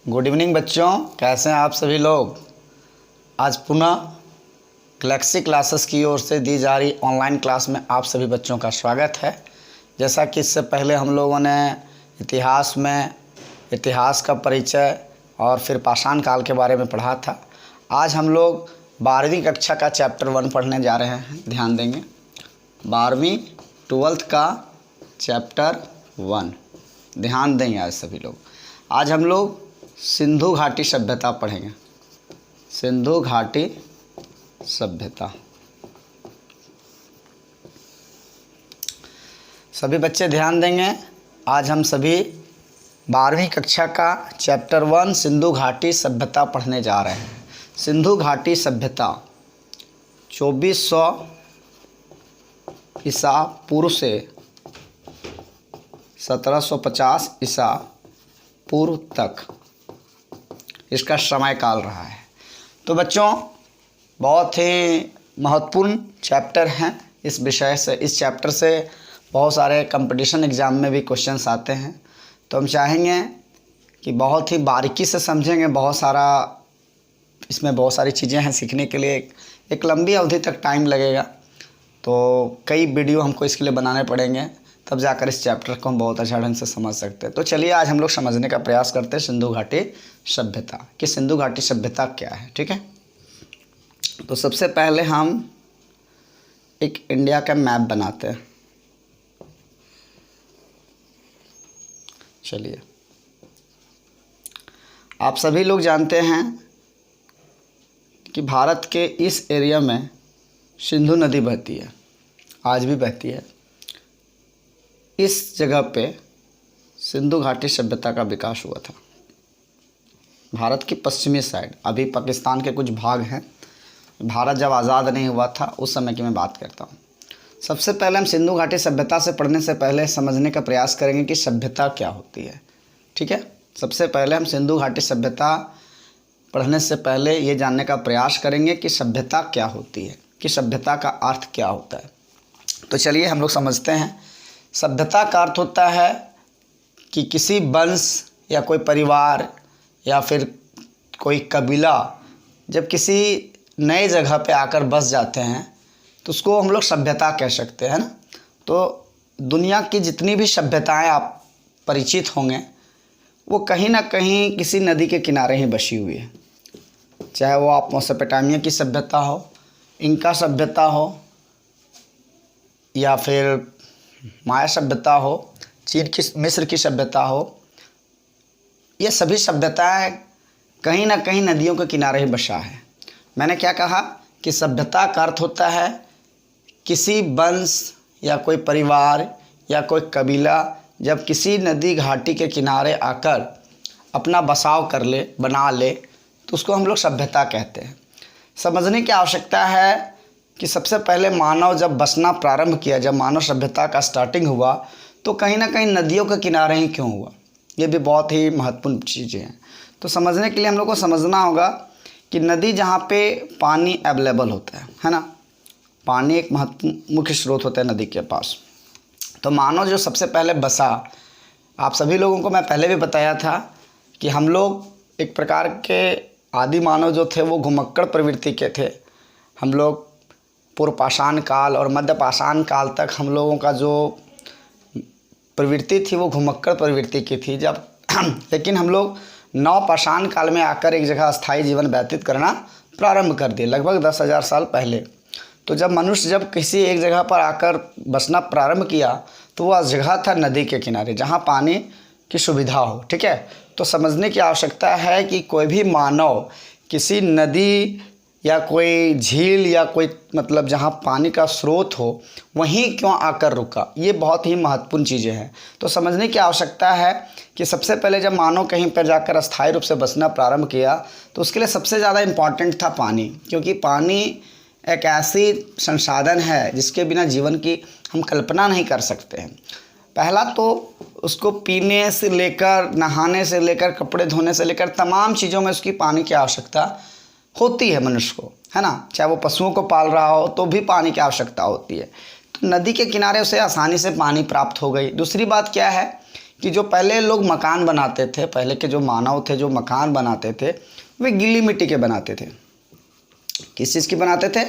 Good evening बच्चों, कैसे हैं आप सभी लोग। आज पुनः गैलेक्सी क्लासेस की ओर से दी जा रही ऑनलाइन क्लास में आप सभी बच्चों का स्वागत है। जैसा कि इससे पहले हम लोगों ने इतिहास का परिचय और फिर पाषाण काल के बारे में पढ़ा था। आज हम लोग 12वीं कक्षा का चैप्टर 1 पढ़ने जा रहे हैं। ध्यान देंगे, 12वीं 12th का चैप्टर 1 ध्यान देंगे आज सभी लोग। आज हम लोग सिंधु घाटी सभ्यता पढ़ेंगे। सिंधु घाटी सभ्यता। सभी बच्चे ध्यान देंगे, आज हम सभी 12वीं कक्षा का चैप्टर 1 सिंधु घाटी सभ्यता पढ़ने जा रहे हैं। सिंधु घाटी सभ्यता 2400 ईसा पूर्व से 1750 ईसा पूर्व तक इसका समय काल रहा है। तो बच्चों, बहुत ही महत्वपूर्ण चैप्टर हैं। इस विषय से, इस चैप्टर से बहुत सारे कंपटीशन एग्ज़ाम में भी क्वेश्चंस आते हैं। तो हम चाहेंगे कि बहुत ही बारीकी से समझेंगे। इसमें बहुत सारी चीज़ें हैं सीखने के लिए। एक लंबी अवधि तक टाइम लगेगा, तो कई वीडियो हमको इसके लिए बनाने पड़ेंगे, तब जाकर इस चैप्टर को हम बहुत अच्छा ढंग से समझ सकते हैं। तो चलिए आज हम लोग समझने का प्रयास करते हैं सिंधु घाटी सभ्यता कि सिंधु घाटी सभ्यता क्या है। ठीक है, तो सबसे पहले हम एक इंडिया का मैप बनाते हैं। चलिए, आप सभी लोग जानते हैं कि भारत के इस एरिया में सिंधु नदी बहती है, आज भी बहती है। इस जगह पे सिंधु घाटी सभ्यता का विकास हुआ था। भारत की पश्चिमी साइड, अभी पाकिस्तान के कुछ भाग हैं। भारत जब आज़ाद नहीं हुआ था उस समय की मैं बात करता हूँ। सबसे पहले हम सिंधु घाटी सभ्यता से पढ़ने से पहले समझने का प्रयास करेंगे कि सभ्यता क्या होती है। ठीक है, सबसे पहले हम सिंधु घाटी सभ्यता पढ़ने से पहले ये जानने का प्रयास करेंगे कि सभ्यता क्या होती है, कि सभ्यता का अर्थ क्या होता है। तो चलिए हम लोग समझते हैं। सभ्यता का अर्थ होता है कि किसी वंश या कोई परिवार या फिर कोई कबीला जब किसी नए जगह पे आकर बस जाते हैं तो उसको हम लोग सभ्यता कह सकते हैं ना। तो दुनिया की जितनी भी सभ्यताएं आप परिचित होंगे वो कहीं ना कहीं किसी नदी के किनारे ही बसी हुई है। चाहे वो आप मेसोपोटामिया की सभ्यता हो, इंका सभ्यता हो, या फिर माया सभ्यता हो, चीन की मिस्र की सभ्यता हो, ये सभी सभ्यताएं कहीं ना कहीं नदियों के किनारे ही बसा है। मैंने क्या कहा कि सभ्यता का अर्थ होता है किसी वंश या कोई परिवार या कोई कबीला जब किसी नदी घाटी के किनारे आकर अपना बसाव कर ले, बना ले, तो उसको हम लोग सभ्यता कहते हैं। समझने की आवश्यकता है कि सबसे पहले मानव जब बसना प्रारंभ किया, जब मानव सभ्यता का स्टार्टिंग हुआ, तो कहीं ना कहीं नदियों के किनारे ही क्यों हुआ। ये भी बहुत ही महत्वपूर्ण चीज़ें हैं। तो समझने के लिए हम लोग को समझना होगा कि नदी जहाँ पे पानी अवेलेबल होता है ना, पानी एक मुख्य स्रोत होता है नदी के पास। तो मानव जो सबसे पहले बसा, आप सभी लोगों को मैं पहले भी बताया था कि हम लोग एक प्रकार के आदि मानव जो थे वो घुमक्कड़ प्रवृत्ति के थे। हम लोग पूर्व पाषाण काल और मध्य पाषाण काल तक हम लोगों का जो प्रवृत्ति थी वो घुमक्कड़ प्रवृत्ति की थी। जब लेकिन हम लोग नव पाषाण काल में आकर एक जगह अस्थायी जीवन व्यतीत करना प्रारंभ कर दिए, लगभग 10,000 साल पहले। तो जब मनुष्य जब किसी एक जगह पर आकर बसना प्रारंभ किया तो वह जगह था नदी के किनारे जहाँ पानी की सुविधा हो। ठीक है, तो समझने की आवश्यकता है कि कोई भी मानव किसी नदी या कोई झील या कोई मतलब जहाँ पानी का स्रोत हो वहीं क्यों आकर रुका, ये बहुत ही महत्वपूर्ण चीज़ें हैं। तो समझने की आवश्यकता है कि सबसे पहले जब मानव कहीं पर जाकर अस्थायी रूप से बसना प्रारंभ किया तो उसके लिए सबसे ज़्यादा इम्पॉर्टेंट था पानी, क्योंकि पानी एक ऐसी संसाधन है जिसके बिना जीवन की हम कल्पना नहीं कर सकते हैं। पहला तो उसको पीने से लेकर, नहाने से लेकर, कपड़े धोने से लेकर तमाम चीज़ों में उसकी पानी की आवश्यकता होती है मनुष्य को, है ना। चाहे वो पशुओं को पाल रहा हो तो भी पानी की आवश्यकता होती है। तो नदी के किनारे उसे आसानी से पानी प्राप्त हो गई। दूसरी बात क्या है कि जो पहले लोग मकान बनाते थे, पहले के जो मानव थे जो मकान बनाते थे, वे गीली मिट्टी के बनाते थे। किस चीज़ की बनाते थे?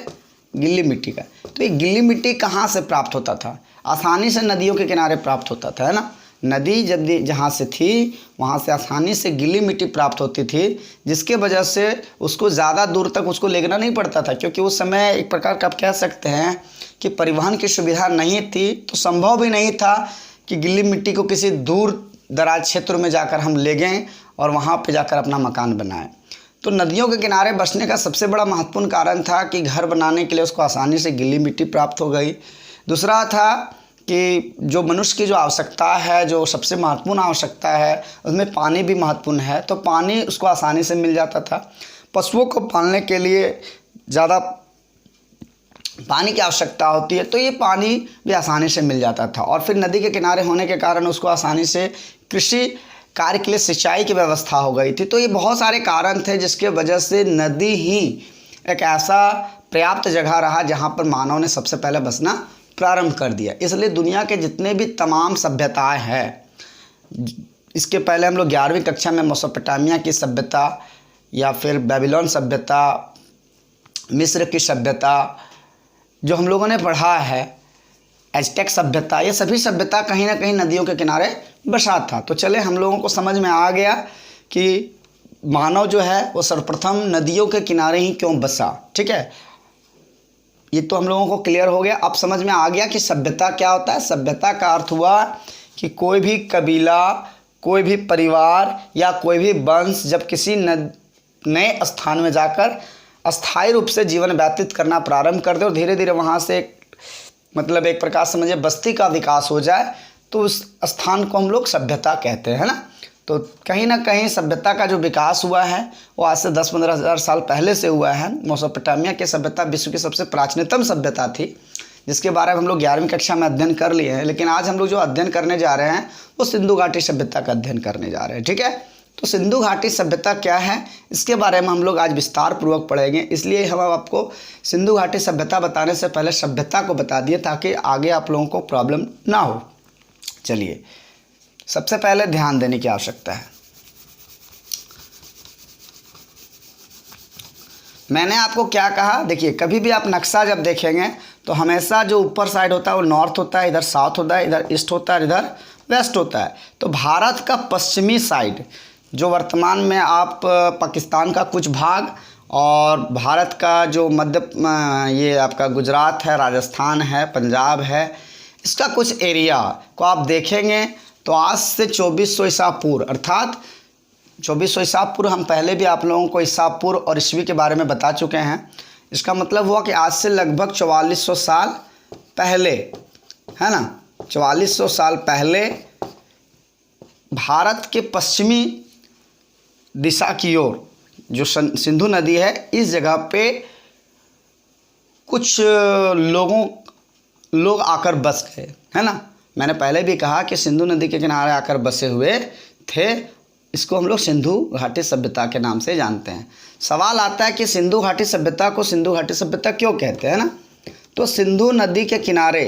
गीली मिट्टी का। तो ये गीली मिट्टी कहाँ से प्राप्त होता था? आसानी से नदियों के किनारे प्राप्त होता था, है ना। नदी जब जहाँ से थी वहाँ से आसानी से गीली मिट्टी प्राप्त होती थी, जिसके वजह से उसको ज़्यादा दूर तक उसको लेना नहीं पड़ता था, क्योंकि उस समय एक प्रकार का आप कह सकते हैं कि परिवहन की सुविधा नहीं थी, तो संभव भी नहीं था कि गीली मिट्टी को किसी दूर दराज क्षेत्र में जाकर हम ले गए और वहाँ पे जाकर अपना मकान बनाएं। तो नदियों के किनारे बसने का सबसे बड़ा महत्वपूर्ण कारण था कि घर बनाने के लिए उसको आसानी से गीली मिट्टी प्राप्त हो गई। दूसरा था कि जो मनुष्य की जो आवश्यकता है, जो सबसे महत्वपूर्ण आवश्यकता है, उसमें पानी भी महत्वपूर्ण है, तो पानी उसको आसानी से मिल जाता था। पशुओं को पालने के लिए ज़्यादा पानी की आवश्यकता होती है, तो ये पानी भी आसानी से मिल जाता था। और फिर नदी के किनारे होने के कारण उसको आसानी से कृषि कार्य के लिए सिंचाई की व्यवस्था हो गई थी। तो ये बहुत सारे कारण थे जिसके वजह से नदी ही एक ऐसा पर्याप्त जगह रहा जहाँ पर मानव ने सबसे पहले बसना प्रारंभ कर दिया। इसलिए दुनिया के जितने भी तमाम सभ्यताएं हैं, इसके पहले हम लोग 11वीं कक्षा में मेसोपोटामिया की सभ्यता या फिर बेबीलोन सभ्यता, मिस्र की सभ्यता जो हम लोगों ने पढ़ा है, एज़टेक सभ्यता, ये सभी सभ्यता कहीं ना कहीं नदियों के किनारे बसा था। तो चले हम लोगों को समझ में आ गया कि मानव जो है वो सर्वप्रथम नदियों के किनारे ही क्यों बसा। ठीक है, ये तो हम लोगों को क्लियर हो गया। अब समझ में आ गया कि सभ्यता क्या होता है। सभ्यता का अर्थ हुआ कि कोई भी कबीला, कोई भी परिवार या कोई भी वंश जब किसी नए स्थान में जाकर अस्थायी रूप से जीवन व्यतीत करना प्रारंभ कर दे और धीरे धीरे वहाँ से मतलब एक प्रकार समझिए बस्ती का विकास हो जाए, तो उस स्थान को हम लोग सभ्यता कहते हैं ना। तो कहीं ना कहीं सभ्यता का जो विकास हुआ है वो आज से 10-15 हज़ार साल पहले से हुआ है। मेसोपोटामिया की सभ्यता विश्व की सबसे प्राचीनतम सभ्यता थी, जिसके बारे में हम लोग 11वीं कक्षा में अध्ययन कर लिए हैं। लेकिन आज हम लोग जो अध्ययन करने जा रहे हैं वो सिंधु घाटी सभ्यता का अध्ययन करने जा रहे हैं। ठीक है, तो सिंधु घाटी सभ्यता क्या है इसके बारे में हम लोग आज विस्तार पूर्वक पढ़ेंगे। इसलिए हम आपको सिंधु घाटी सभ्यता बताने से पहले सभ्यता को बता दिए ताकि आगे आप लोगों को प्रॉब्लम ना हो। चलिए, सबसे पहले ध्यान देने की आवश्यकता है। मैंने आपको क्या कहा, देखिए कभी भी आप नक्शा जब देखेंगे तो हमेशा जो ऊपर साइड होता है वो नॉर्थ होता है, इधर साउथ होता है, इधर ईस्ट होता है, इधर वेस्ट होता है। तो भारत का पश्चिमी साइड जो वर्तमान में आप पाकिस्तान का कुछ भाग और भारत का जो मध्य ये आपका गुजरात है, राजस्थान है, पंजाब है, इसका कुछ एरिया को आप देखेंगे तो आज से 2400 ईसा पूर्व अर्थात 2400 ईसा पूर्व, हम पहले भी आप लोगों को ईसा पूर्व और ईस्वी के बारे में बता चुके हैं। इसका मतलब हुआ कि आज से लगभग 4400 साल पहले, है ना, 4400 साल पहले भारत के पश्चिमी दिशा की ओर जो सिंधु नदी है, इस जगह पे कुछ लोग आकर बस गए, है ना। मैंने पहले भी कहा कि सिंधु नदी के किनारे आकर बसे हुए थे। इसको हम लोग सिंधु घाटी सभ्यता के नाम से जानते हैं। सवाल आता है कि सिंधु घाटी सभ्यता को सिंधु घाटी सभ्यता क्यों कहते हैं ना। तो सिंधु नदी के किनारे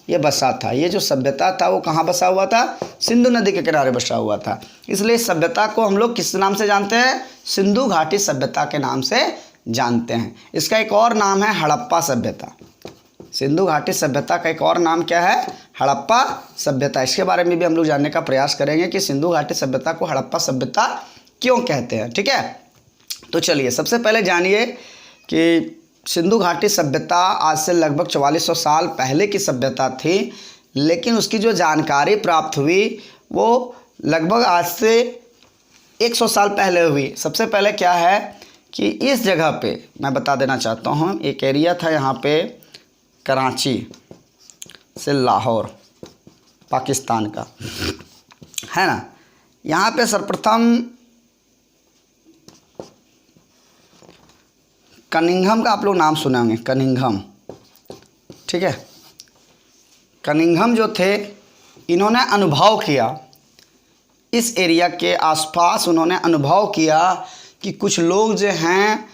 ये बसा था, ये जो सभ्यता था वो कहाँ बसा हुआ था? सिंधु नदी के किनारे बसा हुआ था। इसलिए सभ्यता को हम लोग किस नाम से जानते हैं? सिंधु घाटी सभ्यता के नाम से जानते हैं। इसका एक और नाम है हड़प्पा सभ्यता। सिंधु घाटी सभ्यता का एक और नाम क्या है? हड़प्पा सभ्यता। इसके बारे में भी हम लोग जानने का प्रयास करेंगे कि सिंधु घाटी सभ्यता को हड़प्पा सभ्यता क्यों कहते हैं। ठीक है, तो चलिए सबसे पहले जानिए कि सिंधु घाटी सभ्यता आज से लगभग 4400 साल पहले की सभ्यता थी, लेकिन उसकी जो जानकारी प्राप्त हुई वो लगभग आज से 100 साल पहले हुई। सबसे पहले क्या है कि इस जगह पे मैं बता देना चाहता हूँ, एक एरिया था यहाँ पे कराची से लाहौर, पाकिस्तान का, है ना। यहाँ पे सर्वप्रथम कनिंघम का आप लोग नाम सुने होंगे, कनिंघम। ठीक है, कनिंघम जो थे इन्होंने अनुभव किया, इस एरिया के आसपास उन्होंने अनुभव किया कि कुछ लोग जो हैं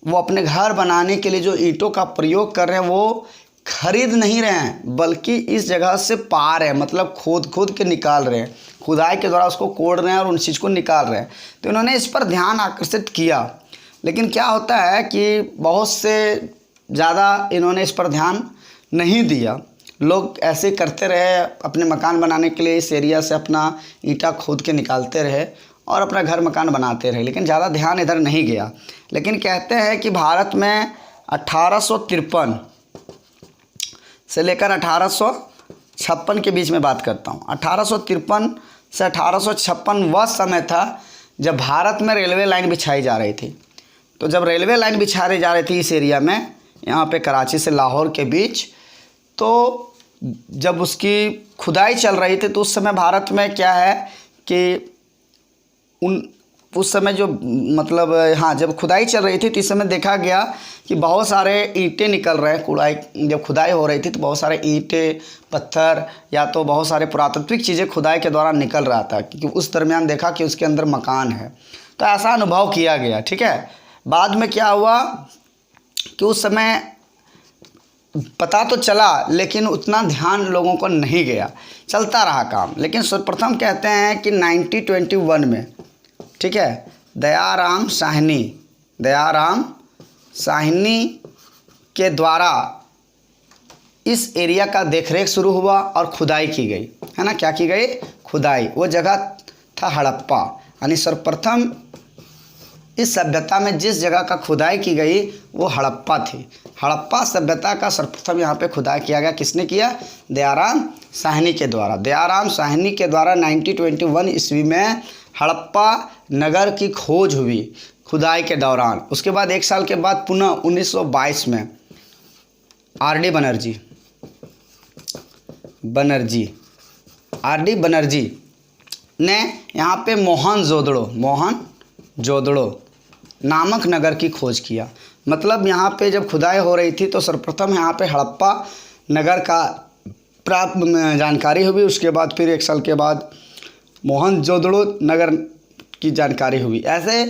वो अपने घर बनाने के लिए जो ईंटों का प्रयोग कर रहे हैं वो खरीद नहीं रहे हैं बल्कि इस जगह से पा रहे हैं, मतलब खोद के निकाल रहे हैं, खुदाई के द्वारा उसको कोड़ रहे हैं और उन चीज़ को निकाल रहे हैं। तो इन्होंने इस पर ध्यान आकर्षित किया, लेकिन क्या होता है कि बहुत से ज़्यादा इन्होंने इस पर ध्यान नहीं दिया। लोग ऐसे करते रहे, अपने मकान बनाने के लिए इस एरिया से अपना ईंटा खोद के निकालते रहे और अपना घर मकान बनाते रहे, लेकिन ज़्यादा ध्यान इधर नहीं गया। लेकिन कहते हैं कि भारत में 1853 से लेकर 1856 के बीच में बात करता हूँ, 1853 से 1856 वह समय था जब भारत में रेलवे लाइन बिछाई जा रही थी। तो जब रेलवे लाइन बिछाई जा रही थी इस एरिया में, यहाँ पे कराची से लाहौर के बीच, तो जब उसकी खुदाई चल रही थी तो उस समय भारत में क्या है कि उस समय जो मतलब हाँ, जब खुदाई चल रही थी तो इस समय देखा गया कि बहुत सारे ईंटें निकल रहे हैं। जब खुदाई हो रही थी तो बहुत सारे ईंटें, पत्थर या तो बहुत सारे पुरातात्विक चीज़ें खुदाई के दौरान निकल रहा था, क्योंकि उस दरमियान देखा कि उसके अंदर मकान है। तो ऐसा अनुभव किया गया। ठीक है, बाद में क्या हुआ कि उस समय पता तो चला लेकिन उतना ध्यान लोगों को नहीं गया, चलता रहा काम। लेकिन सर्वप्रथम कहते हैं कि 1921 में, ठीक है, दयाराम साहनी के द्वारा इस एरिया का देखरेख शुरू हुआ और खुदाई की गई, है ना। क्या की गई? खुदाई। वो जगह था हड़प्पा, यानी सर्वप्रथम इस सभ्यता में जिस जगह का खुदाई की गई वो हड़प्पा थी। हड़प्पा सभ्यता का सर्वप्रथम यहाँ पे खुदाई किया गया। किसने किया? दयाराम साहनी के द्वारा। दयाराम साहनी के द्वारा 1921 ईस्वी में हड़प्पा नगर की खोज हुई खुदाई के दौरान। उसके बाद 1 साल के बाद पुनः 1922 में आर.डी. बनर्जी ने यहाँ पे मोहनजोदड़ो नामक नगर की खोज किया। मतलब यहाँ पे जब खुदाई हो रही थी तो सर्वप्रथम यहाँ पे हड़प्पा नगर का प्राप्त जानकारी हुई। उसके बाद फिर 1 साल के बाद मोहनजोदड़ो नगर की जानकारी हुई। ऐसे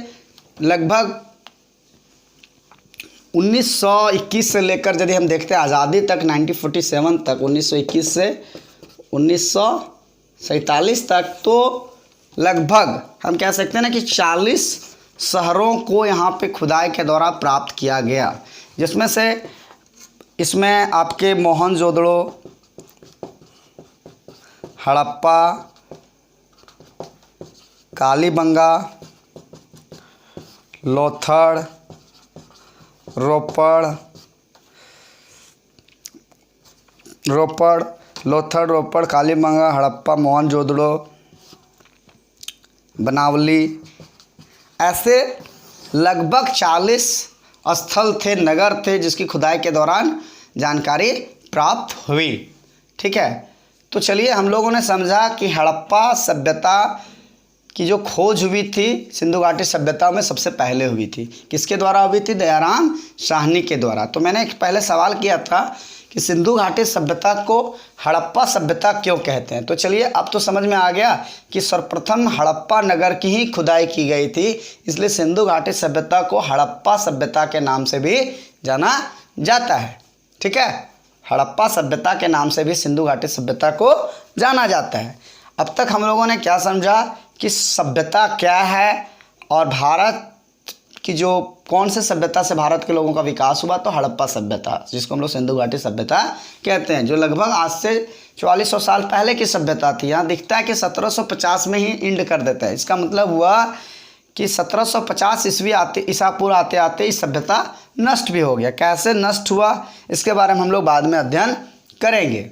लगभग 1921 से लेकर यदि हम देखते हैं आज़ादी तक, 1947 तक, 1921 से 1947 तक, तो लगभग हम कह सकते हैं ना कि 40 शहरों को यहाँ पे खुदाई के दौरान प्राप्त किया गया, जिसमें से इसमें आपके मोहनजोदड़ो, हड़प्पा, कालीबंगा, लोथड़, रोपड़, कालीबंगा, हड़प्पा, मोहनजोदड़ो, बनावली, ऐसे लगभग 40 स्थल थे, नगर थे, जिसकी खुदाई के दौरान जानकारी प्राप्त हुई। ठीक है, तो चलिए हम लोगों ने समझा कि हड़प्पा सभ्यता की जो खोज हुई थी सिंधु घाटी सभ्यता में सबसे पहले हुई थी। किसके द्वारा हुई थी? दयाराम साहनी के द्वारा। तो मैंने एक पहले सवाल किया था कि सिंधु घाटी सभ्यता को हड़प्पा सभ्यता क्यों कहते हैं। तो चलिए अब तो समझ में आ गया कि सर्वप्रथम हड़प्पा नगर की ही खुदाई की गई थी, इसलिए सिंधु घाटी सभ्यता को हड़प्पा सभ्यता के नाम से भी जाना जाता है। ठीक है, हड़प्पा सभ्यता के नाम से भी सिंधु घाटी सभ्यता को जाना जाता है। अब तक हम लोगों ने क्या समझा कि सभ्यता क्या है और भारत की जो कौन से सभ्यता से भारत के लोगों का विकास हुआ, तो हड़प्पा सभ्यता, जिसको हम लोग सिंधु घाटी सभ्यता कहते हैं, जो लगभग आज से 4400 साल पहले की सभ्यता थी। यहाँ दिखता है कि 1750 में ही इंड कर देता है। इसका मतलब हुआ कि 1750 ईसा पूर्व आते आते इस सभ्यता नष्ट भी हो गया। कैसे नष्ट हुआ इसके बारे में हम लोग बाद में अध्ययन करेंगे।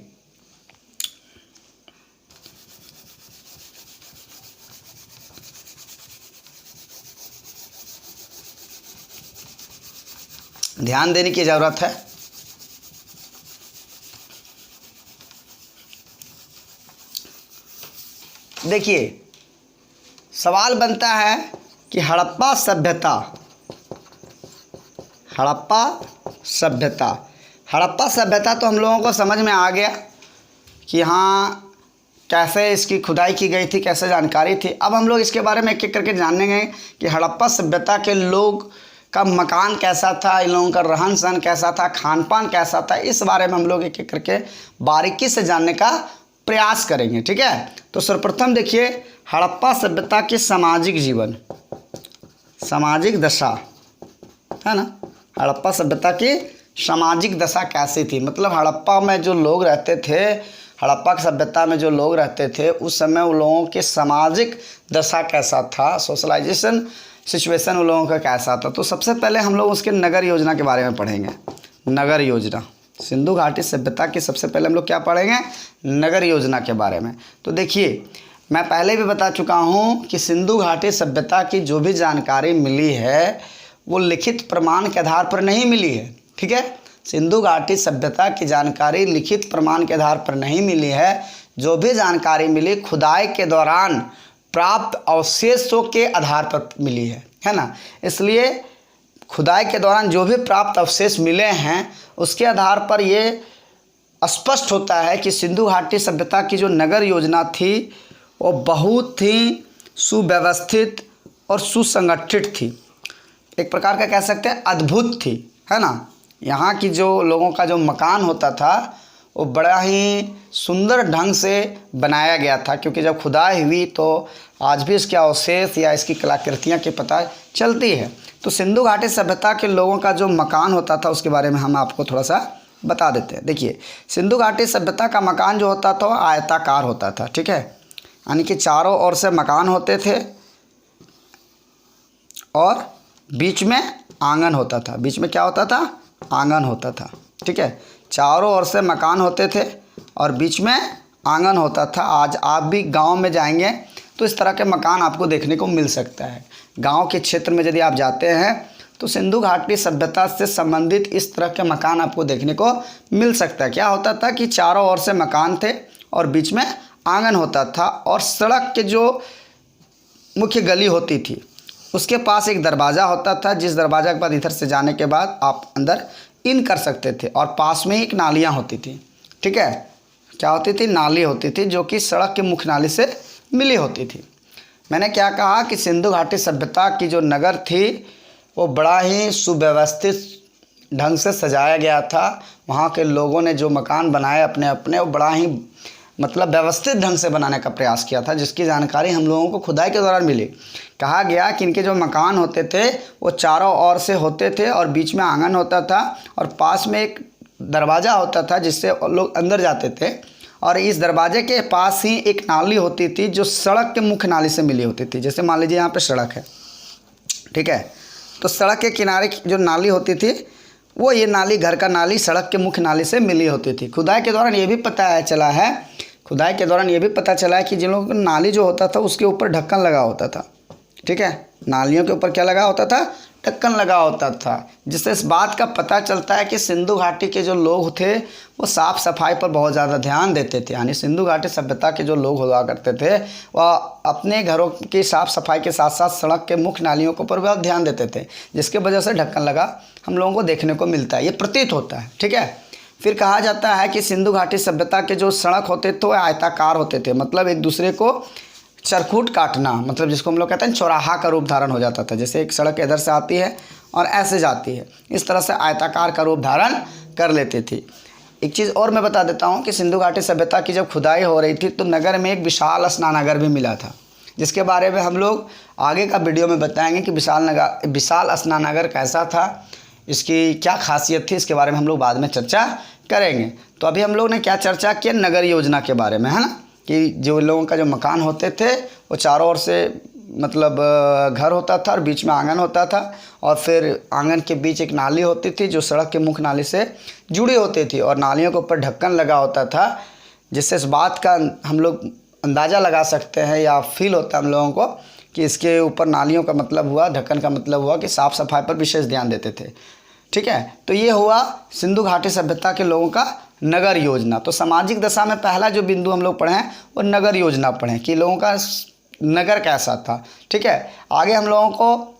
ध्यान देने की ज़रूरत है। देखिए, सवाल बनता है कि हड़प्पा सभ्यता तो हम लोगों को समझ में आ गया कि हाँ कैसे इसकी खुदाई की गई थी, कैसे जानकारी थी। अब हम लोग इसके बारे में एक एक करके जानेंगे कि हड़प्पा सभ्यता के लोग का मकान कैसा था, इन लोगों का रहन सहन कैसा था, खान पान कैसा था, इस बारे में हम लोग एक एक करके बारीकी से जानने का प्रयास करेंगे। ठीक है, तो सर्वप्रथम देखिए हड़प्पा सभ्यता के सामाजिक जीवन, सामाजिक दशा, है ना। हड़प्पा सभ्यता की सामाजिक दशा कैसी थी, मतलब हड़प्पा में जो लोग रहते थे, हड़प्पा की सभ्यता में जो लोग रहते थे उस समय उन लोगों के सामाजिक दशा कैसा था, सोशलाइजेशन सिचुएशन उन लोगों का कैसा था। तो सबसे पहले हम लोग उसके नगर योजना के बारे में पढ़ेंगे। नगर योजना, सिंधु घाटी सभ्यता की सबसे पहले हम लोग क्या पढ़ेंगे, नगर योजना के बारे में। तो देखिए मैं पहले भी बता चुका हूँ कि सिंधु घाटी सभ्यता की जो भी जानकारी मिली है वो लिखित प्रमाण के आधार पर नहीं मिली है। ठीक है, सिंधु घाटी सभ्यता की जानकारी लिखित प्रमाण के आधार पर नहीं मिली है। जो भी जानकारी मिली खुदाई के दौरान प्राप्त अवशेषों के आधार पर मिली है ना। इसलिए खुदाई के दौरान जो भी प्राप्त अवशेष मिले हैं उसके आधार पर ये स्पष्ट होता है कि सिंधु घाटी सभ्यता की जो नगर योजना थी वो बहुत ही सुव्यवस्थित और सुसंगठित थी, एक प्रकार का कह सकते हैं अद्भुत थी, है ना। यहाँ की जो लोगों का जो मकान होता था वो बड़ा ही सुंदर ढंग से बनाया गया था, क्योंकि जब खुदाई हुई तो आज भी इसके अवशेष या इसकी कलाकृतियाँ के पता चलती है। तो सिंधु घाटी सभ्यता के लोगों का जो मकान होता था उसके बारे में हम आपको थोड़ा सा बता देते हैं। देखिए सिंधु घाटी सभ्यता का मकान जो होता था वो आयताकार होता था। ठीक है, यानी कि चारों ओर से मकान होते थे और बीच में आंगन होता था। बीच में क्या होता था, आंगन होता था। ठीक है, चारों ओर से मकान होते थे और बीच में आंगन होता था। आज आप भी गांव में जाएंगे तो इस तरह के मकान आपको देखने को मिल सकता है। गांव के क्षेत्र में यदि आप जाते हैं तो सिंधु घाटी सभ्यता से संबंधित इस तरह के मकान आपको देखने को मिल सकता है। क्या होता था कि चारों ओर से मकान थे और बीच में आंगन होता था और सड़क के जो मुख्य गली होती थी उसके पास एक दरवाज़ा होता था, जिस दरवाज़ा के बाद इधर से जाने के बाद आप अंदर इन कर सकते थे और पास में ही एक नालियाँ होती थी। ठीक है, क्या होती थी, नाली होती थी जो कि सड़क के मुख्य नाली से मिली होती थी। मैंने क्या कहा कि सिंधु घाटी सभ्यता की जो नगर थी वो बड़ा ही सुव्यवस्थित ढंग से सजाया गया था। वहाँ के लोगों ने जो मकान बनाए अपने अपने वो बड़ा ही मतलब व्यवस्थित ढंग से बनाने का प्रयास किया था, जिसकी जानकारी हम लोगों को खुदाई के दौरान मिली। कहा गया कि इनके जो मकान होते थे वो चारों ओर से होते थे और बीच में आंगन होता था और पास में एक दरवाज़ा होता था जिससे लोग अंदर जाते थे और इस दरवाजे के पास ही एक नाली होती थी जो सड़क के मुख्य नाली से मिली होती थी। जैसे मान लीजिए यहाँ पे सड़क है, ठीक है, तो सड़क के किनारे जो नाली होती थी वो ये नाली, घर का नाली सड़क के मुख्य नाली से मिली होती थी। खुदाई के दौरान ये भी पता चला है, खुदाई के दौरान ये भी पता चला है कि जिन लोगों को नाली जो होता था उसके ऊपर ढक्कन लगा होता था। ठीक है, नालियों के ऊपर क्या लगा होता था, ढक्कन लगा होता था, जिससे इस बात का पता चलता है कि सिंधु घाटी के जो लोग थे वो साफ़ सफाई पर बहुत ज़्यादा ध्यान देते थे। यानी सिंधु घाटी सभ्यता के जो लोग हुआ करते थे वह अपने घरों की साफ़ सफाई के साथ साथ सड़क के मुख्य नालियों के ऊपर बहुत ध्यान देते थे, जिसके वजह से ढक्कन लगा हम लोगों को देखने को मिलता है, ये प्रतीत होता है। ठीक है, फिर कहा जाता है कि सिंधु घाटी सभ्यता के जो सड़क होते थे वो आयताकार होते थे, मतलब एक दूसरे को चरखूट काटना, मतलब जिसको हम लोग कहते हैं चौराहा का रूप धारण हो जाता था। जैसे एक सड़क इधर से आती है और ऐसे जाती है, इस तरह से आयताकार का रूप धारण कर लेती थी। एक चीज़ और मैं बता देता हूँ कि सिंधु घाटी सभ्यता की जब खुदाई हो रही थी तो नगर में एक विशाल स्नानागार भी मिला था, जिसके बारे में हम लोग आगे का वीडियो में बताएंगे कि विशाल स्नानागार कैसा था, इसकी क्या खासियत थी, इसके बारे में हम लोग बाद में चर्चा करेंगे। तो अभी हम लोग ने क्या चर्चा किया, नगर योजना के बारे में, है ना, कि जो लोगों का जो मकान होते थे वो चारों ओर से मतलब घर होता था और बीच में आंगन होता था और फिर आंगन के बीच एक नाली होती थी जो सड़क के मुख्य नाली से जुड़ी होती थी और नालियों के ऊपर ढक्कन लगा होता था, जिससे इस बात का हम लोग अंदाज़ा लगा सकते हैं या फील होता है हम लोगों को कि इसके ऊपर नालियों का मतलब हुआ, ढक्कन का मतलब हुआ कि साफ़ सफाई पर विशेष ध्यान देते थे। ठीक है, तो ये हुआ सिंधु घाटी सभ्यता के लोगों का नगर योजना। तो सामाजिक दशा में पहला जो बिंदु हम लोग पढ़े हैं वो नगर योजना पढ़ें कि लोगों का नगर कैसा था। ठीक है, आगे हम लोगों को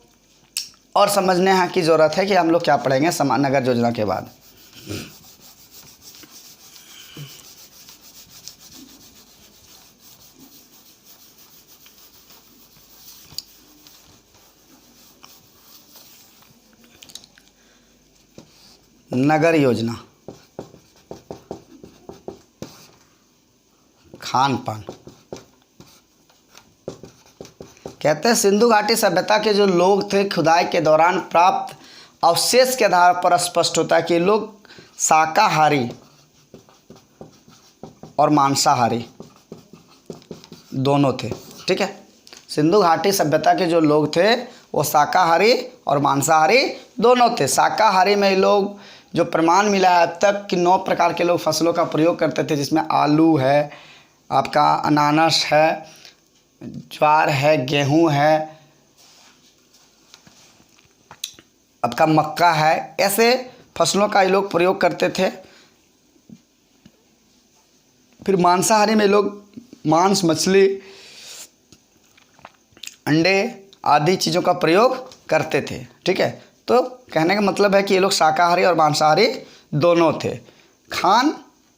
और समझने की ज़रूरत है कि हम लोग क्या पढ़ेंगे नगर योजना के बाद। नगर योजना, खान पान। कहते हैं सिंधु घाटी सभ्यता के जो लोग थे, खुदाई के दौरान प्राप्त अवशेष के आधार पर स्पष्ट होता है कि लोग शाकाहारी और मांसाहारी दोनों थे। ठीक है, सिंधु घाटी सभ्यता के जो लोग थे वो शाकाहारी और मांसाहारी दोनों थे। शाकाहारी में लोग जो प्रमाण मिला है अब तक कि 9 प्रकार के लोग फसलों का प्रयोग करते थे, जिसमें आलू है, आपका अनानास है, ज्वार है, गेहूं है, आपका मक्का है, ऐसे फसलों का ये लोग प्रयोग करते थे। फिर मांसाहारी में लोग मांस, मछली, अंडे आदि चीज़ों का प्रयोग करते थे। ठीक है, तो कहने का मतलब है कि ये लोग शाकाहारी और मांसाहारी दोनों थे। खान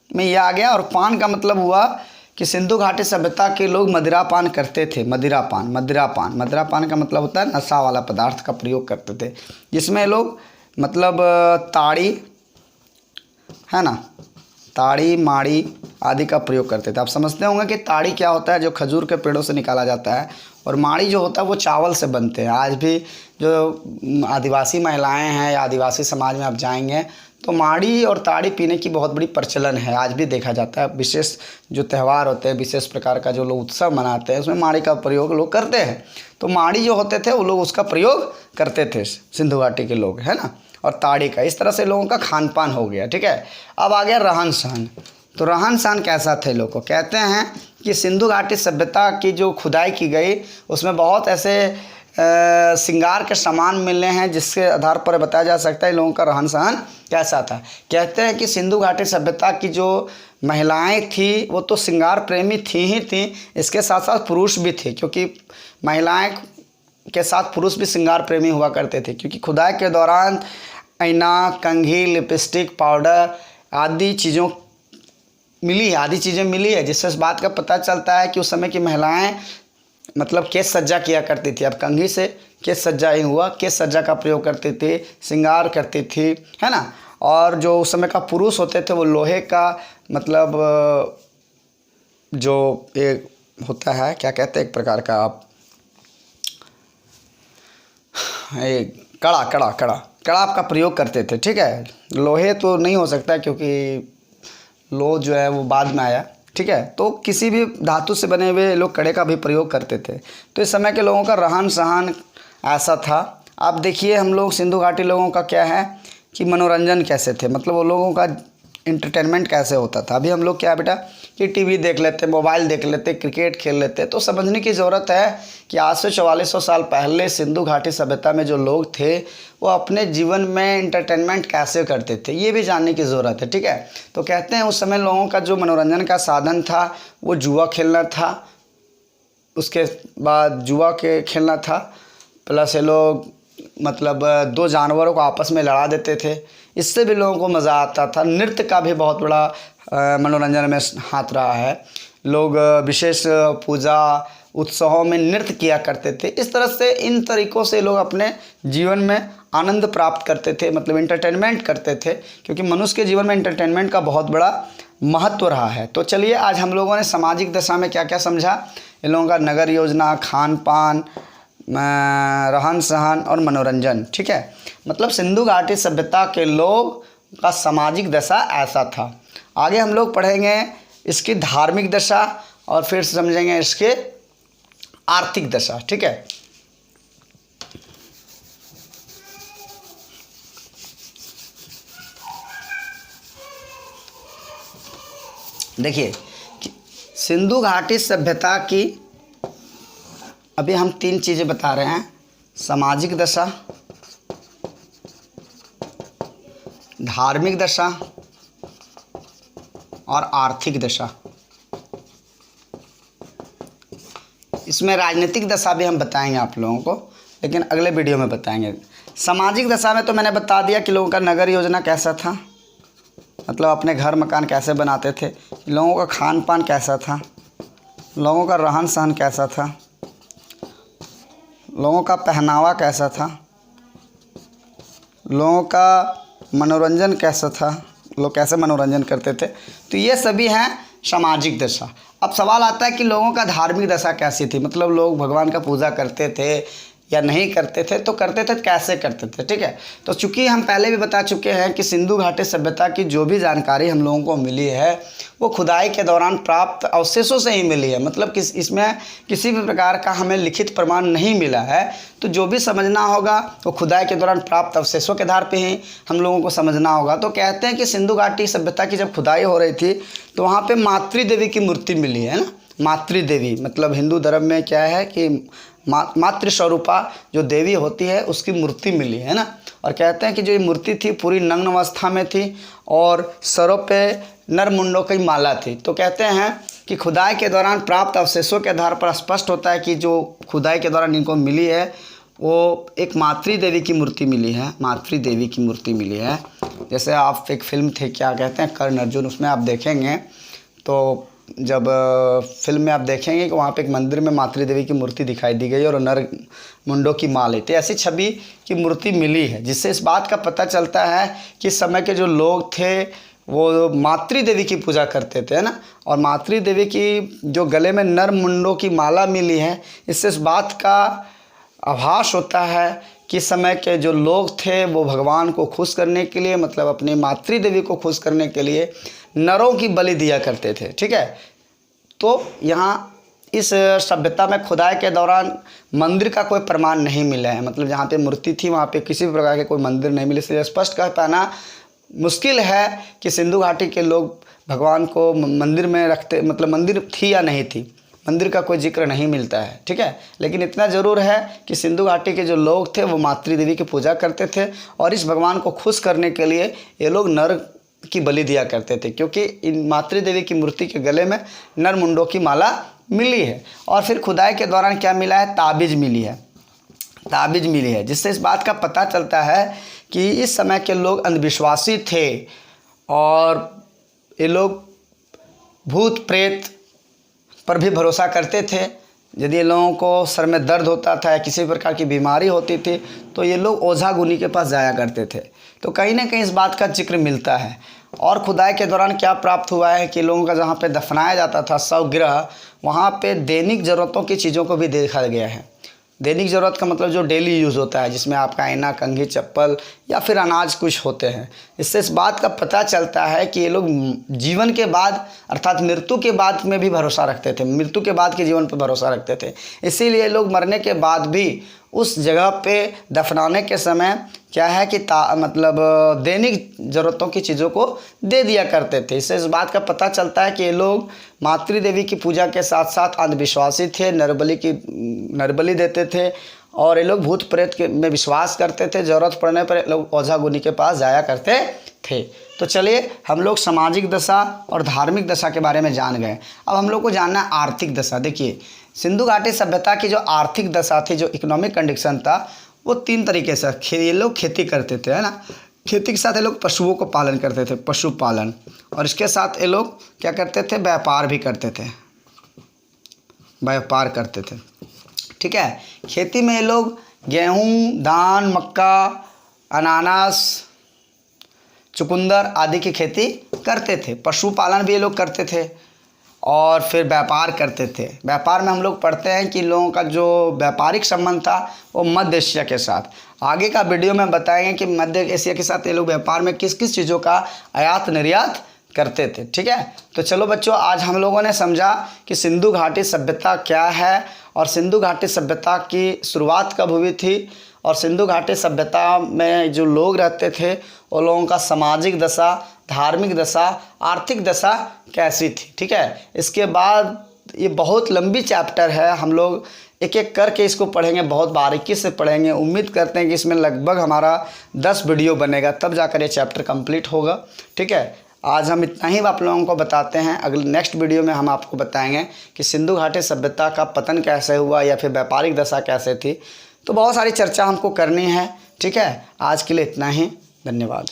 में ये आ गया, और पान का मतलब हुआ कि सिंधु घाटी सभ्यता के लोग मदिरापान करते थे। मदिरापान का मतलब होता है नशा वाला पदार्थ का प्रयोग करते थे, जिसमें लोग मतलब ताड़ी है ना, ताड़ी, माड़ी आदि का प्रयोग करते थे। आप समझते होंगे कि ताड़ी क्या होता है, जो खजूर के पेड़ों से निकाला जाता है, और माड़ी जो होता है वो चावल से बनते हैं। आज भी जो आदिवासी महिलाएं हैं या आदिवासी समाज में आप जाएंगे तो माड़ी और ताड़ी पीने की बहुत बड़ी प्रचलन है, आज भी देखा जाता है। विशेष जो त्यौहार होते हैं, विशेष प्रकार का जो लोग उत्सव मनाते हैं, उसमें माड़ी का प्रयोग लोग करते हैं। तो माड़ी जो होते थे वो लोग उसका प्रयोग करते थे सिंधु घाटी के लोग, है ना, और ताड़ी का। इस तरह से लोगों का खान पान हो गया। ठीक है, अब आ गया रहन सहन। तो रहन सहन कैसा थे लोगों को? कहते हैं कि सिंधु घाटी सभ्यता की जो खुदाई की गई उसमें बहुत ऐसे श्रृंगार के सामान मिले हैं, जिसके आधार पर बताया जा सकता है लोगों का रहन सहन कैसा था। कहते हैं कि सिंधु घाटी सभ्यता की जो महिलाएं थी वो तो श्रृंगार प्रेमी थी ही थी, इसके साथ साथ पुरुष भी थे, क्योंकि महिलाएं के साथ पुरुष भी श्रृंगार प्रेमी हुआ करते थे। क्योंकि खुदाई के दौरान ऐना, कंघी, लिपस्टिक, पाउडर आदि चीज़ें मिली है, जिससे इस बात का पता चलता है कि उस समय की महिलाएं मतलब केश सज्जा किया करती थी। अब कंघी से केश सज्जा ही हुआ, केश सज्जा का प्रयोग करती थी, श्रृंगार करती थी, है ना। और जो उस समय का पुरुष होते थे वो लोहे का मतलब जो एक होता है, क्या कहते हैं, एक प्रकार का आप कड़ा आपका प्रयोग करते थे। ठीक है, लोहे तो नहीं हो सकता क्योंकि लोह जो है वो बाद में आया। ठीक है, तो किसी भी धातु से बने हुए लोग कड़े का भी प्रयोग करते थे। तो इस समय के लोगों का रहन सहन ऐसा था। आप देखिए हम लोग सिंधु घाटी लोगों का क्या है कि मनोरंजन कैसे थे, मतलब वो लोगों का इंटरटेनमेंट कैसे होता था। अभी हम लोग क्या बेटा कि टीवी देख लेते, मोबाइल देख लेते, क्रिकेट खेल लेते। तो समझने की ज़रूरत है कि आज से 4400 साल पहले सिंधु घाटी सभ्यता में जो लोग थे वो अपने जीवन में इंटरटेनमेंट कैसे करते थे, ये भी जानने की ज़रूरत है। ठीक है, तो कहते हैं उस समय लोगों का जो मनोरंजन का साधन था वो जुआ खेलना था, उसके बाद जुआ के खेलना था, प्लस ये लोग मतलब 2 जानवरों को आपस में लड़ा देते थे, इससे भी लोगों को मज़ा आता था। नृत्य का भी बहुत बड़ा मनोरंजन में हाथ रहा है। लोग विशेष पूजा उत्सवों में नृत्य किया करते थे। इस तरह से इन तरीक़ों से लोग अपने जीवन में आनंद प्राप्त करते थे, मतलब इंटरटेनमेंट करते थे, क्योंकि मनुष्य के जीवन में इंटरटेनमेंट का बहुत बड़ा महत्व रहा है। तो चलिए आज हम लोगों ने सामाजिक दशा में क्या क्या समझा, इन लोगों का नगर योजना, खान पान, रहन सहन और मनोरंजन। ठीक है, मतलब सिंधु घाटी सभ्यता के लोग का सामाजिक दशा ऐसा था। आगे हम लोग पढ़ेंगे इसकी धार्मिक दशा और फिर समझेंगे इसके आर्थिक दशा। ठीक है, देखिए सिंधु घाटी सभ्यता की अभी हम 3 चीज़ें बता रहे हैं, सामाजिक दशा, धार्मिक दशा और आर्थिक दशा। इसमें राजनीतिक दशा भी हम बताएंगे आप लोगों को, लेकिन अगले वीडियो में बताएंगे। सामाजिक दशा में तो मैंने बता दिया कि लोगों का नगर योजना कैसा था, मतलब अपने घर मकान कैसे बनाते थे, लोगों का खान पान कैसा था, लोगों का रहन सहन कैसा था, लोगों का पहनावा कैसा था, लोगों का मनोरंजन कैसा था, लोग कैसे मनोरंजन करते थे, तो ये सभी हैं सामाजिक दशा। अब सवाल आता है कि लोगों का धार्मिक दशा कैसी थी, मतलब लोग भगवान का पूजा करते थे या नहीं करते थे, तो करते थे कैसे करते थे, ठीक है। तो चूँकि हम पहले भी बता चुके हैं कि सिंधु घाटी सभ्यता की जो भी जानकारी हम लोगों को मिली है वो खुदाई के दौरान प्राप्त अवशेषों से ही मिली है, मतलब इसमें किसी भी प्रकार का हमें लिखित प्रमाण नहीं मिला है। तो जो भी समझना होगा वो खुदाई के दौरान प्राप्त अवशेषों के आधार पे ही हम लोगों को समझना होगा। तो कहते हैं कि सिंधु घाटी सभ्यता की जब खुदाई हो रही थी तो वहाँ पे मातृ देवी की मूर्ति मिली है ना। मातृ देवी मतलब हिंदू धर्म में क्या है कि मातृ स्वरूपा जो देवी होती है उसकी मूर्ति मिली है ना। और कहते हैं कि जो ये मूर्ति थी पूरी नग्न अवस्था में थी और सरों पे नर मुंडों की माला थी। तो कहते हैं कि खुदाई के दौरान प्राप्त अवशेषों के आधार पर स्पष्ट होता है कि जो खुदाई के दौरान इनको मिली है वो एक मातृ देवी की मूर्ति मिली है, मातृ देवी की मूर्ति मिली है। जैसे आप एक फिल्म थे क्या कहते हैं कर्ण अर्जुन, उसमें आप देखेंगे तो जब फिल्म में आप देखेंगे कि वहाँ पे एक मंदिर में मातृ देवी की मूर्ति दिखाई दी गई और नर मुंडों की माला थी, ऐसी छवि की मूर्ति मिली है, जिससे इस बात का पता चलता है कि इस समय के जो लोग थे वो मातृ देवी की पूजा करते थे ना। और मातृ देवी की जो गले में नर मुंडों की माला मिली है, इससे इस बात का आभास होता है कि समय के जो लोग थे वो भगवान को खुश करने के लिए, मतलब अपनी मातृ देवी को खुश करने के लिए नरों की बलि दिया करते थे, ठीक है। तो यहाँ इस सभ्यता में खुदाई के दौरान मंदिर का कोई प्रमाण नहीं मिला है, मतलब जहाँ पे मूर्ति थी वहाँ पे किसी भी प्रकार के कोई मंदिर नहीं मिले, इसलिए स्पष्ट कह पाना मुश्किल है कि सिंधु घाटी के लोग भगवान को मंदिर में रखते, मतलब मंदिर थी या नहीं थी, मंदिर का कोई जिक्र नहीं मिलता है, ठीक है। लेकिन इतना ज़रूर है कि सिंधु घाटी के जो लोग थे वो मातृ देवी की पूजा करते थे और इस भगवान को खुश करने के लिए ये लोग नर की बलि दिया करते थे, क्योंकि इन मातृ देवी की मूर्ति के गले में नर मुंडों की माला मिली है। और फिर खुदाई के दौरान क्या मिला है, ताबीज़ मिली है, ताबीज़ मिली है, जिससे इस बात का पता चलता है कि इस समय के लोग अंधविश्वासी थे और ये लोग भूत प्रेत पर भी भरोसा करते थे। यदि लोगों को सर में दर्द होता था या किसी प्रकार की बीमारी होती थी तो ये लोग ओझा गुनी के पास जाया करते थे। तो कहीं ना कहीं इस बात का जिक्र मिलता है। और खुदाई के दौरान क्या प्राप्त हुआ है कि लोगों का जहाँ पे दफनाया जाता था शवगृह, वहाँ पे दैनिक ज़रूरतों की चीज़ों को भी देखा गया है। दैनिक ज़रूरत का मतलब जो डेली यूज़ होता है, जिसमें आपका आईना, कंघी, चप्पल या फिर अनाज कुछ होते हैं। इससे इस बात का पता चलता है कि ये लोग जीवन के बाद अर्थात मृत्यु के बाद में भी भरोसा रखते थे, मृत्यु के बाद के जीवन पर भरोसा रखते थे। इसीलिए लोग मरने के बाद भी उस जगह पे दफनाने के समय क्या है कि मतलब दैनिक ज़रूरतों की चीज़ों को दे दिया करते थे। इससे इस बात का पता चलता है कि ये लोग मातृ देवी की पूजा के साथ साथ अंधविश्वासी थे, नरबली देते थे और ये लोग भूत प्रेत में विश्वास करते थे। ज़रूरत पड़ने पर लोग ओझा गुनी के पास जाया करते थे। तो चलिए हम लोग सामाजिक दशा और धार्मिक दशा के बारे में जान गए। अब हम लोग को जानना है आर्थिक दशा। देखिए सिंधु घाटी सभ्यता की जो आर्थिक दशा थी, जो इकोनॉमिक कंडीशन था, वो 3 तरीके से ये लोग खेती करते थे, है ना। खेती के साथ ये लोग पशुओं को पालन करते थे, पशुपालन, और इसके साथ ये लोग क्या करते थे, व्यापार भी करते थे, व्यापार करते थे, ठीक है। खेती में ये लोग गेहूँ, धान, मक्का, अनानास, चुकंदर आदि की खेती करते थे। पशुपालन भी ये लोग करते थे और फिर व्यापार करते थे। व्यापार में हम लोग पढ़ते हैं कि लोगों का जो व्यापारिक संबंध था वो मध्य एशिया के साथ। आगे का वीडियो में बताएंगे कि मध्य एशिया के साथ ये लोग व्यापार में किस किस चीज़ों का आयात निर्यात करते थे, ठीक है। तो चलो बच्चों, आज हम लोगों ने समझा कि सिंधु घाटी सभ्यता क्या है और सिंधु घाटी सभ्यता की शुरुआत कब हुई थी और सिंधु घाटी सभ्यता में जो लोग रहते थे वो लोगों का सामाजिक दशा, धार्मिक दशा, आर्थिक दशा कैसी थी, ठीक है। इसके बाद ये बहुत लंबी चैप्टर है, हम लोग एक एक करके इसको पढ़ेंगे, बहुत बारीकी से पढ़ेंगे। उम्मीद करते हैं कि इसमें लगभग हमारा 10 वीडियो बनेगा, तब जाकर ये चैप्टर कंप्लीट होगा, ठीक है। आज हम इतना ही आप लोगों को बताते हैं। अगले नेक्स्ट वीडियो में हम आपको बताएंगे कि सिंधु घाटी सभ्यता का पतन कैसे हुआ या फिर व्यापारिक दशा कैसे थी। तो बहुत सारी चर्चा हमको करनी है, ठीक है। आज के लिए इतना ही, धन्यवाद।